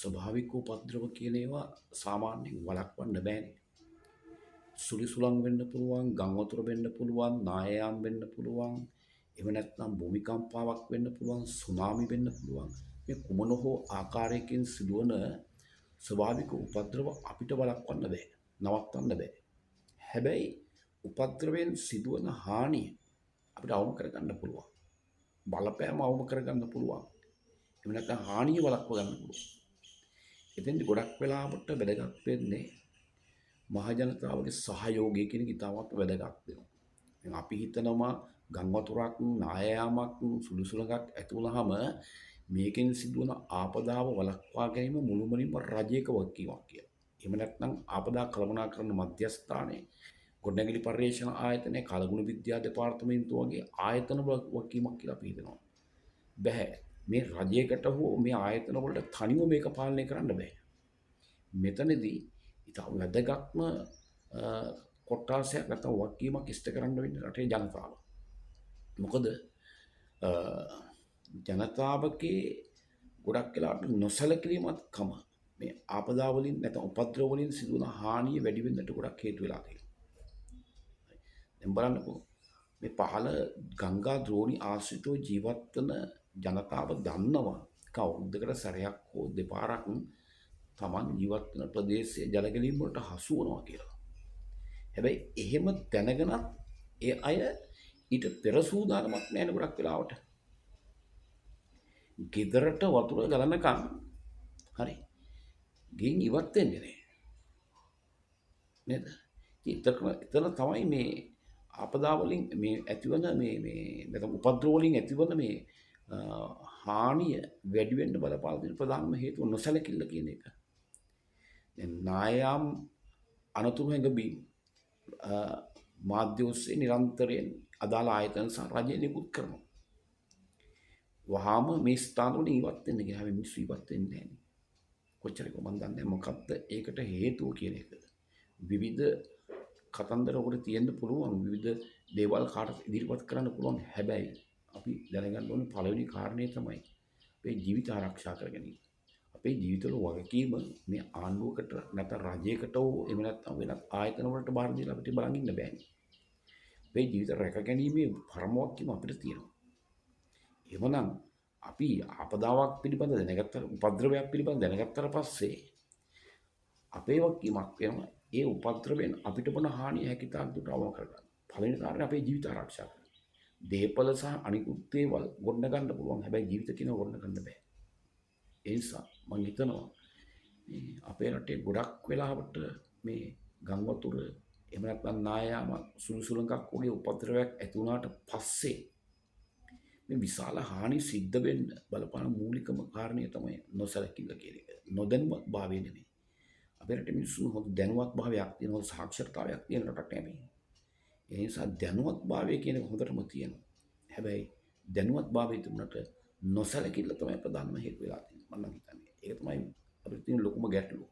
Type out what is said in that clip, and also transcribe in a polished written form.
ස්වභාවික උපද්‍රව කියන ඒවා සාමාන්‍යයෙන් වළක්වන්න බෑනේ. සුළි සුළං වෙන්න පුළුවන්, ගම් වතුර වෙන්න පුළුවන්, නායයාම් වෙන්න පුළුවන්. එහෙම නැත්නම් භූමිකම්පාවක් වෙන්න පුළුවන්, සුනාමි වෙන්න පුළුවන්. මේ කුමන හෝ ආකාරයකින් සිදුවන ස්වභාවික උපද්‍රව අපිට වළක්වන්න බෑ. නවත්තන්න බෑ. හැබැයි උපද්‍රවයෙන් සිදුවන හානිය අපිට අවම කරගන්න පුළුවන්. බලපෑම අවම කරගන්න පුළුවන්. එහෙම නැත්නම් හානිය වළක්ව ගන්න පුළුවන්. එතෙන්දි ගොඩක් වෙලාවට වැදගත් වෙන්නේ මහ ජනතාවගේ සහයෝගය කියන එක ඉතාමත් වැදගත් වෙනවා. දැන් අපි හිතනවා ගම් වතුරක් නායයාමක් සුළුසුලඟක් ඇති වුනහම මේකෙන් සිදුවන ආපදාව වළක්වා ගැනීම මුළුමනින්ම රජයක වගකීමක් කියලා. එහෙම නැත්නම් ආපදා කළමනාකරණ මධ්‍යස්ථානයේ ගොඩනැගිලි පර්යේෂණ ආයතනයේ කලගුණ විද්‍යා දෙපාර්තමේන්තුව වගේ ආයතන වගකීමක් කියලා අපි හිතනවා. බෑ. මේ රජයකට හෝ මේ ආයතන වලට තනිව මේක පාලනය කරන්න බෑ. මෙතනදී ඉතා වැදගත්ම කොට්ටාසයක් නැත්නම් වගකීමක් ඉෂ්ට කරන්න වෙන්නේ රටේ ජනතාව. මොකද ජනතාවගේ ගොඩක් වෙලාවට නොසැලකිලිමත්කම මේ ආපදා වලින් නැත්නම් උපද්‍රව වලින් සිදුවන හානිය වැඩි වෙන්නට ගොඩක් හේතු වෙලා තියෙනවා. දැන් බලන්නකෝ මේ පහළ ගංගා ද්‍රෝණි ආශ්‍රිතව ජීවත් වෙන ජනතාව දන්නවා කවුරුද්දකට සැරයක් හෝ දෙපාරක් තමන් ජීවත් වෙන ප්‍රදේශයේ ජලගැලීම් වලට හසු වෙනවා කියලා. හැබැයි එහෙම දැනගෙනත් ඒ අය ඊට පෙර සූදානමක් නැහැ ගොඩක් වෙලාවට. ගෙදරට වතුර ගලනකම් හරි. ගෙන් ඉවත් වෙන්නේ නැහැ. නේද? එතන තමයි මේ ආපදා වලින් මේ ඇතිවන මේ නැත්නම් උපද්‍රව වලින් ඇතිවන මේ හානිය වැඩි වෙන්න බලපාන දෙන ප්‍රධානම හේතුව නොසැලකිල්ල කියන එක. දැන් නායම් අනතුරු හැඟවීම මාධ්‍ය ඔස්සේ නිරන්තරයෙන් අදාළ ආයතන සහ රජය නිකුත් කරනවා. වහාම මේ ස්ථාන වලින් ඉවත් වෙන්න කියලා. හැබැයි මිනිස්සු ඉවත් වෙන්නේ නැහැ. කොච්චරක මම දන්නේ මොකක්ද ඒකට හේතුව කියන එක. විවිධ කතන්දර උඩ තියෙන්න පුළුවන් විවිධ දේවල් කාටත් ඉදිරිපත් කරන්න පුළුවන්. හැබැයි අපි දැනගන්න ඕනේ පළවෙනි කාරණේ තමයි අපේ ජීවිත ආරක්ෂා කර ගැනීම. අපේ ජීවිතවල වගකීම මේ ආණ්ඩුවකට නැත්නම් රජයකට හෝ එහෙම නැත්නම් වෙනත් ආයතන වලට බාර දීලා අපිට බලන් ඉන්න බෑනේ. අපේ ජීවිත රැක ගැනීමේ පරම වගකීම අපිට තියෙනවා. එවනම් අපි ආපදාවක් පිළිබඳ දැනගත්ත උපද්‍රවයක් පිළිබඳ දැනගත්තට පස්සේ අපේ වගකීමක් වෙනවා ඒ උපද්‍රවයෙන් අපිට වන හානිය හැකිතාක් දුරට අවම කරගන්න. පළවෙනි කාරණේ අපේ ජීවිත ආරක්ෂා කරගන්න. දේපල සහ අනිකුත් දේවල් ගොඩ ගන්න පුළුවන්. හැබැයි ජීවිත කියන ගොඩ ගන්න බෑ. ඒ නිසා මම හිතනවා මේ අපේ රටේ ගොඩක් වෙලාවට මේ ගම් වතුර එහෙම නැත්නම් නායාම සුළුසුලඟක් වගේ උපද්‍රවයක් ඇති වුණාට පස්සේ මේ විශාල හානි සිද්ධ වෙන්න බලපාන මූලිකම කාරණය තමයි නොසැලකිල්ල කියන එක. නොදැනුවත් භාවය නෙමෙයි. අපේ රටේ මිනිස්සු හොඳ දැනුවත් භාවයක් තියෙන හොඳ සාක්ෂරතාවයක් තියෙන රටක් නෙමෙයි. ඒ නිසා දැනුවත් භාවය කියන එක හොඳටම තියෙනවා. හැබැයි දැනුවත් භාවය තිබුණට නොසැලකිල්ල තමයි ප්‍රධානම හේතු වෙලා තියෙන්නේ. මම නම් හිතන්නේ. ඒක තමයි අපිට තියෙන ලොකුම ගැටලුව.